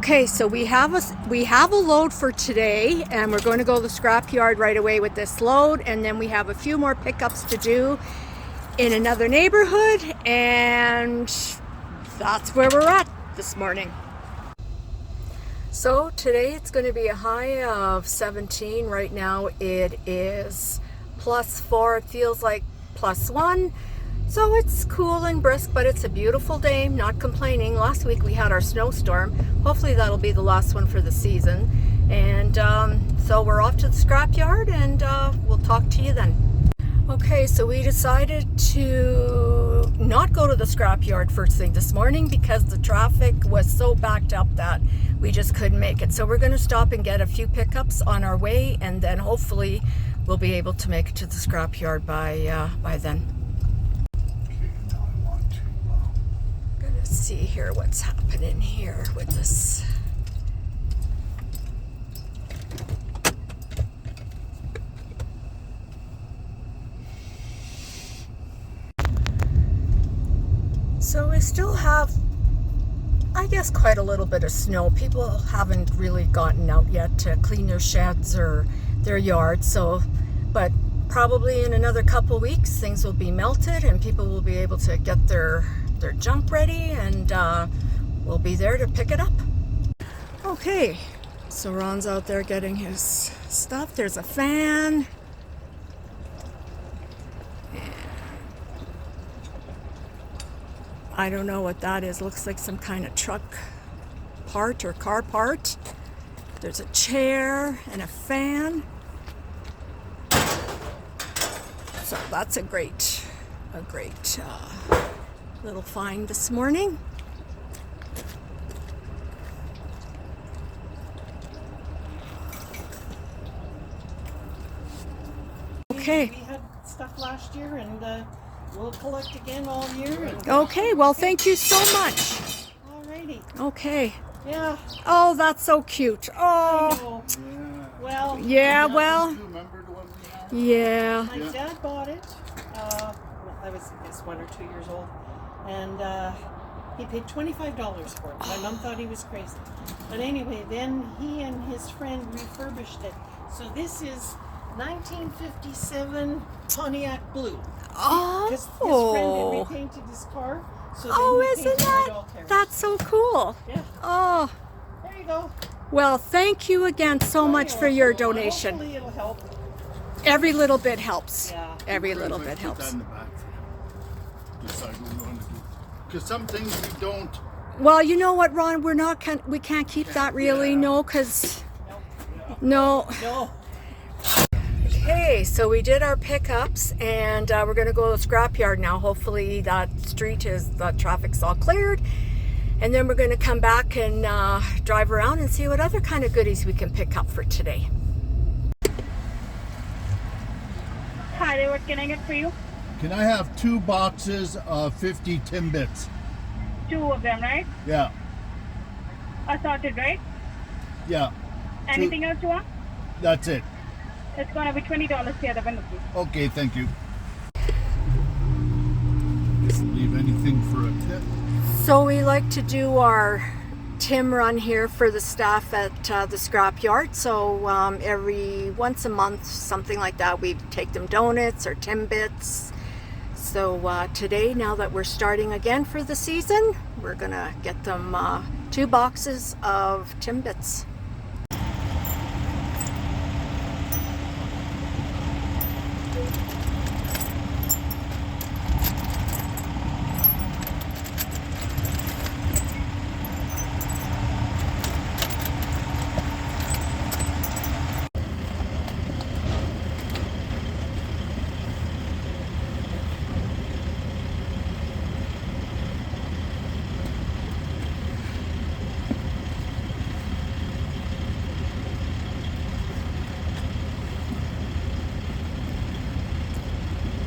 Okay, so we have a load for today, and we're going to go to the scrapyard right away with this load, and then we have a few more pickups to do in another neighborhood, and that's where we're at this morning. So today it's going to be a high of 17. Right now it is +4. It feels like +1. So it's cool and brisk, but it's a beautiful day. Not complaining. Last week we had our snowstorm. Hopefully that'll be the last one for the season. And so we're off to the scrapyard, and we'll talk to you then. Okay, so we decided to not go to the scrapyard first thing this morning because the traffic was so backed up that we just couldn't make it. So we're going to stop and get a few pickups on our way, and then hopefully we'll be able to make it to the scrapyard by then. Gonna see here what's happening here with this. So we still have, I guess, quite a little bit of snow. People haven't really gotten out yet to clean their sheds or their yards. So, but probably in another couple weeks, things will be melted and people will be able to get their junk ready, and we'll be there to pick it up. Okay, so Ron's out there getting his stuff. There's a fan. I don't know what that is. Looks like some kind of truck part or car part. There's a chair and a fan. So that's a great little find this morning. Okay. We had stuff last year, and we'll collect again all year. And okay, well, thank you so much. Alrighty. Okay. Yeah. Oh, that's so cute. Oh. Well. Yeah, well. Yeah. My dad bought it. I was, I guess, 1 or 2 years old, and he paid $25 for it. My mom thought he was crazy, but anyway, then he and his friend refurbished it. So this is 1957 Pontiac Blue. Oh. Because his friend had repainted his car. So isn't that? That's so cool. Yeah. Oh. There you go. Well, thank you again so much for your donation. Hopefully it'll help. Every little bit helps. Yeah. Every little bit helps. Because some things we don't. Well, you know what, Ron? We can't keep that really, no, because no. Okay, so we did our pickups, and we're going to go to the scrapyard now. Hopefully that traffic's all cleared, and then we're going to come back and drive around and see what other kind of goodies we can pick up for today. Hi, what can I get for you? Can I have 2 boxes of 50 Timbits? 2 of them, right? Yeah. Assorted, right? Yeah. Anything else you want? That's it. It's gonna be $20 the other window, please. Okay, thank you. Leave anything for a tip? So we like to do our Tim run here for the staff at the scrapyard. So every once a month, something like that, we take them donuts or Timbits. So today, now that we're starting again for the season, we're gonna get them 2 boxes of Timbits.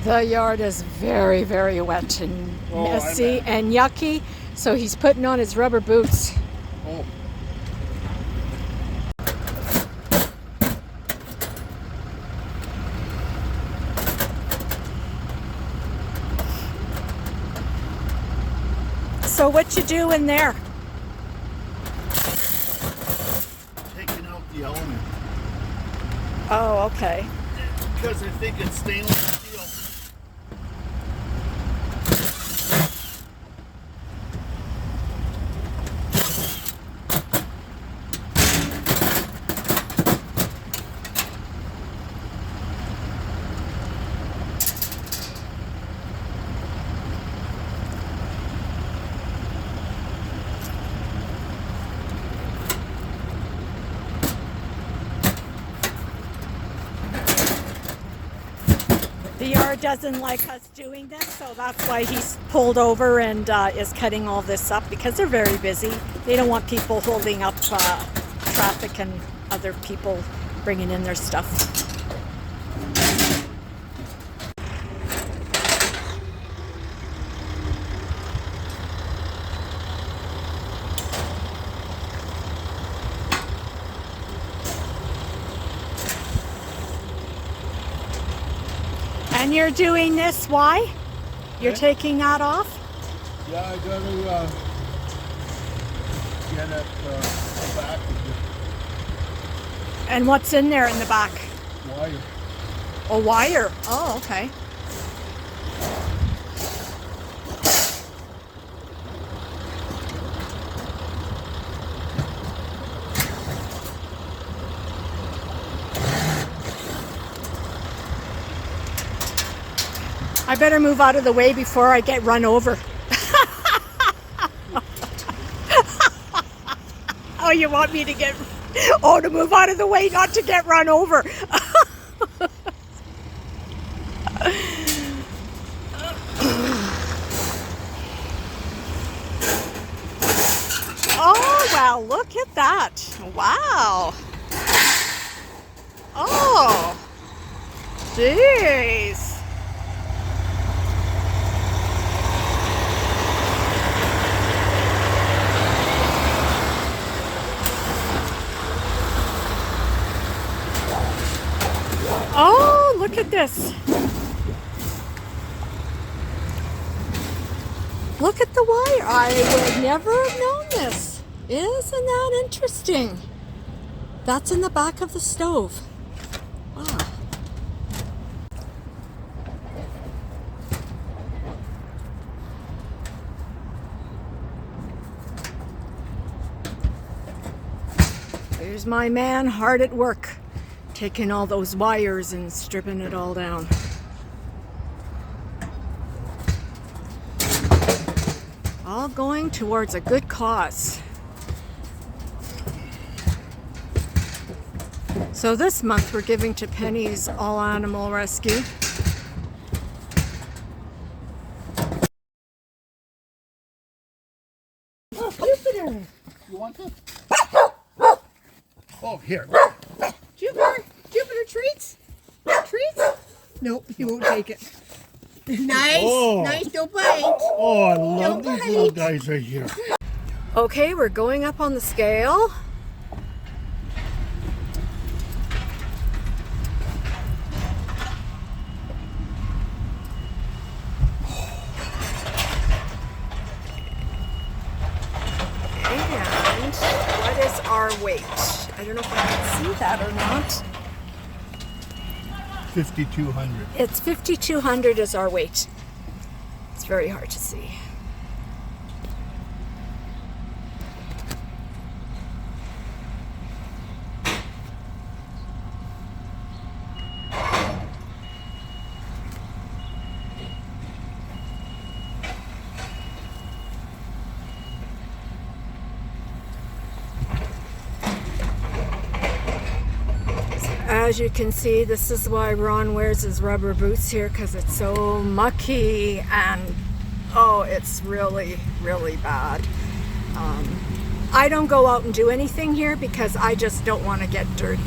The yard is very, very wet and messy and yucky, so he's putting on his rubber boots. Oh. So what you do in there? Oh, okay. Because I think it's stainless steel. The yard doesn't like us doing this, so that's why he's pulled over and is cutting all this up, because they're very busy. They don't want people holding up traffic and other people bringing in their stuff. And you're doing this, why? You're taking that off? Yeah, I gotta get at the back of And what's in there in the back? the wire. A wire. Oh, okay. I better move out of the way before I get run over. Oh, you want me to get... Oh, to move out of the way, not to get run over. Oh, wow, look at that. Wow. Oh, jeez. Oh, look at this. Look at the wire. I would never have known this. Isn't that interesting? That's in the back of the stove. Wow. There's my man hard at work, taking all those wires and stripping it all down. All going towards a good cause. So this month we're giving to Penny's All Animal Rescue. Oh, Jupiter! You want this? Oh, here. Jupiter treats? Treats? Nope, he won't take it. Nice, Oh. nice, don't bite. Oh, I love Don't these little bite. guys right here. Okay, we're going up on the scale. And what is our weight? I don't know if I can see that or not. 5,200. It's 5,200 is our weight. It's very hard to see. As you can see, this is why Ron wears his rubber boots here, because it's so mucky and oh, it's really, really bad. I don't go out and do anything here because I just don't want to get dirty.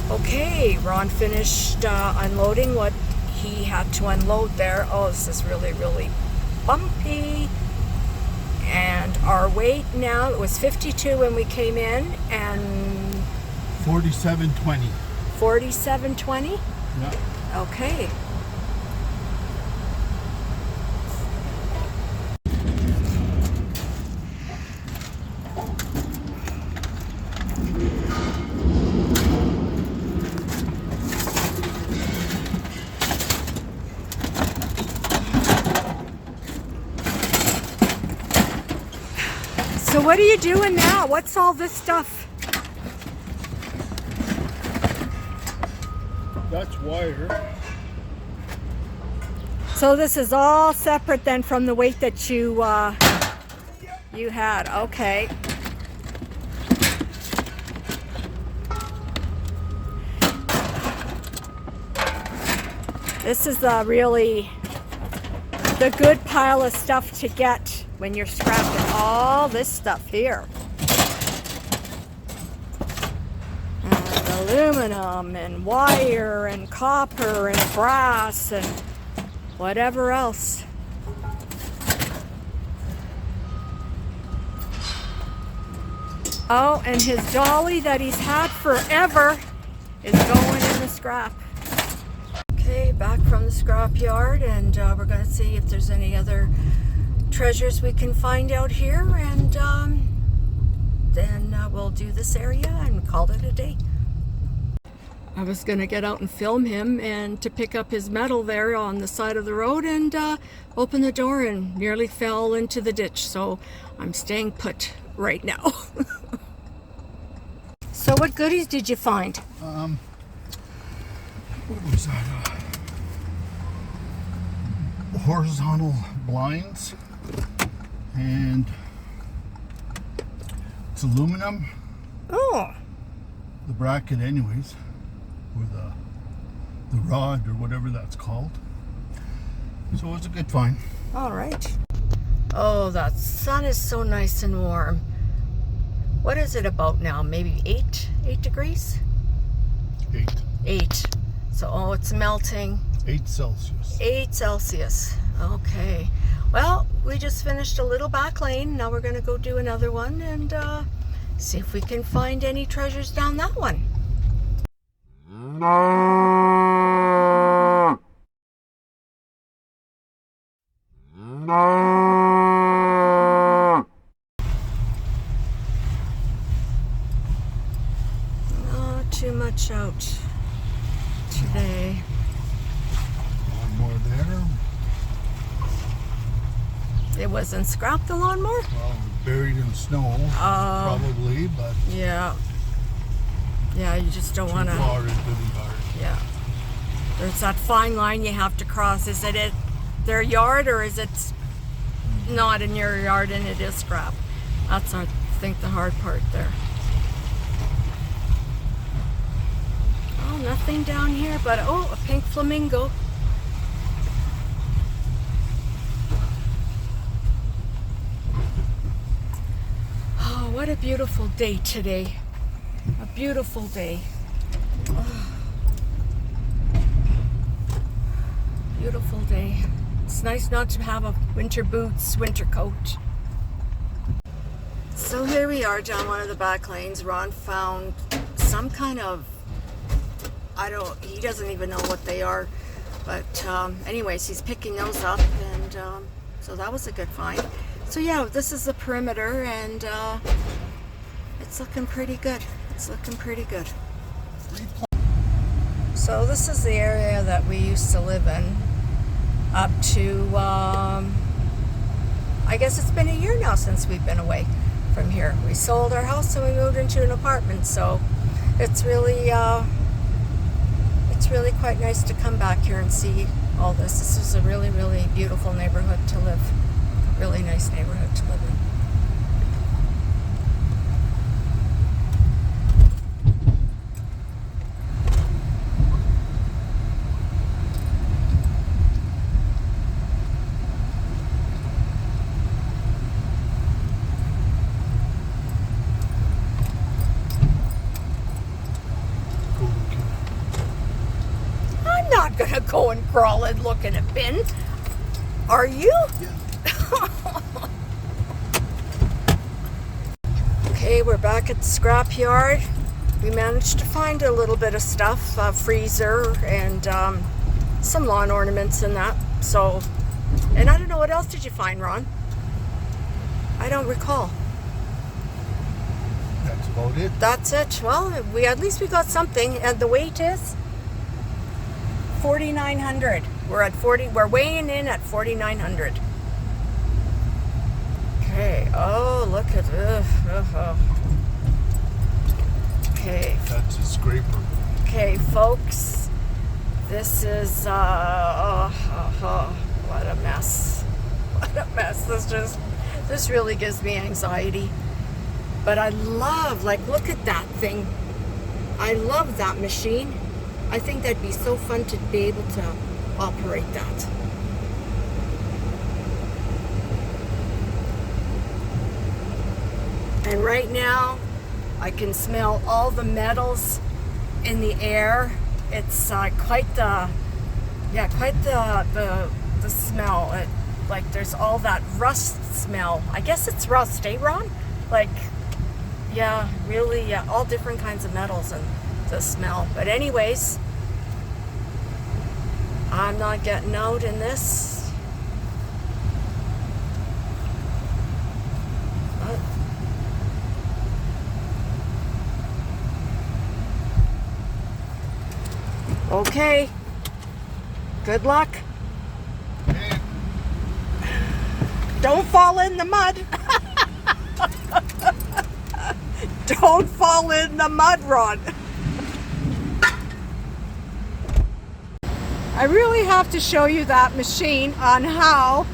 Okay, Ron finished unloading what he had to unload there. Oh, this is really, really bumpy. And our weight now, it was 52 when we came in, and 47.20. 47.20? Yeah. Okay. So what are you doing now? What's all this stuff? That's wire. So this is all separate then from the weight that you had. Okay. This is really the good pile of stuff to get when you're scrapping all this stuff here. And aluminum and wire and copper and brass and whatever else. Oh, and his dolly that he's had forever is going in the scrap. Okay, back from the scrap yard, and we're going to see if there's any other treasures we can find out here, and then we'll do this area and call it a day. I was going to get out and film him and to pick up his metal there on the side of the road and open the door and nearly fell into the ditch, so I'm staying put right now. So what goodies did you find? What was that? Horizontal blinds, and it's aluminum. Oh, The bracket, anyways, or the rod or whatever that's called. So it was a good find. all right. Oh, that sun is so nice and warm. What is it about now? Maybe 8 degrees? 8. 8. So, oh, it's melting. 8 Celsius. 8 Celsius. Okay. Well, we just finished a little back lane. Now we're going to go do another one and see if we can find any treasures down that one. Not too much out today. One more there. It wasn't scrapped, the lawnmower? Well, buried in snow, probably, but Yeah. Yeah, you just don't too want to. far into the yard. Yeah. There's that fine line you have to cross. Is it at their yard or is it not in your yard and it is scrap? That's, I think, the hard part there. Oh, nothing down here, but oh, a pink flamingo. Oh, what a beautiful day today. A beautiful day. Oh. Beautiful day. It's nice not to have a winter boots, winter coat. So here we are down one of the back lanes. Ron found some kind of, he doesn't even know what they are. But anyways, he's picking those up, and so that was a good find. So yeah, this is the perimeter, and it's looking pretty good. It's looking pretty good. So this is the area that we used to live in up to, I guess it's been a year now since we've been away from here. We sold our house and we moved into an apartment, so it's really quite nice to come back here and see all this. This is a really, really beautiful neighborhood to live. Really nice neighborhood to live in. Golden going crawling looking at bin. Are you? Okay, we're back at the scrapyard. We managed to find a little bit of stuff, a freezer and some lawn ornaments and that. So, and I don't know, what else did you find, Ron? I don't recall. That's about it. That's it. Well, at least we got something. And the weight is 4,900. We're at 40. We're weighing in at 4,900. Okay. Oh, look at this. Okay. That's a scraper. Okay, folks. This is what a mess. What a mess. This really gives me anxiety. But I love, like, look at that thing. I love that machine. I think that'd be so fun to be able to operate that. And right now, I can smell all the metals in the air. It's quite the smell. Like there's all that rust smell. I guess it's rust, eh, Ron? Like, yeah, really, yeah, all different kinds of metals and the smell. But anyways, I'm not getting out in this. Okay. Good luck. Hey, Don't fall in the mud. Don't fall in the mud, Ron. I really have to show you that machine on how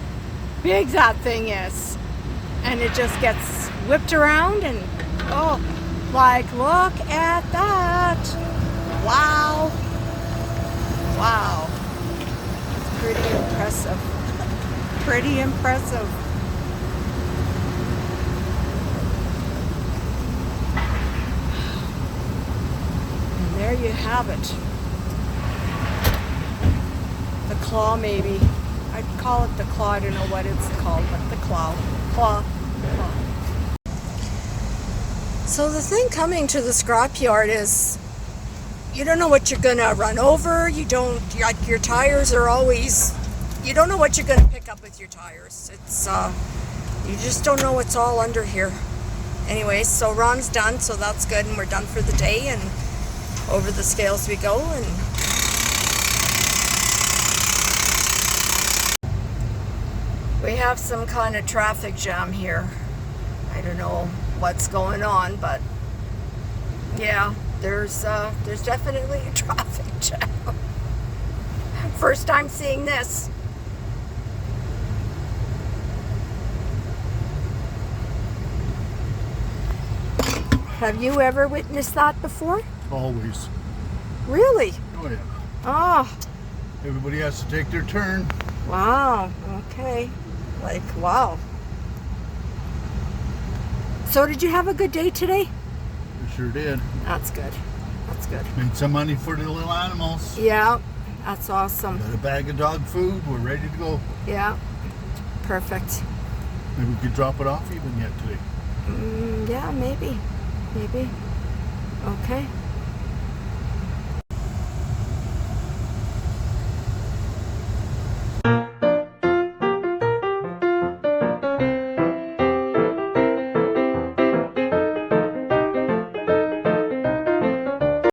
big that thing is. And it just gets whipped around and, oh, like, look at that. Wow. Wow. It's pretty impressive. Pretty impressive. And there you have it. The claw, maybe. I'd call it the claw. I don't know what it's called, but the claw. Claw. So the thing coming to the scrapyard is you don't know what you're gonna run over. You don't, like, your tires are always, you don't know what you're gonna pick up with your tires. It's you just don't know what's all under here. Anyways, so Ron's done, so that's good, and we're done for the day, and over the scales we go. And we have some kind of traffic jam here. I don't know what's going on, but yeah, there's definitely a traffic jam. First time seeing this. Have you ever witnessed that before? always. Really? Oh yeah. Oh, Everybody has to take their turn. wow. Okay. Like, wow. So did you have a good day today? We sure did. That's good. That's good. Made some money for the little animals. Yeah, that's awesome. Got a bag of dog food. We're ready to go. Yeah, perfect. Maybe we could drop it off even yet today. Yeah, maybe. Maybe. Okay.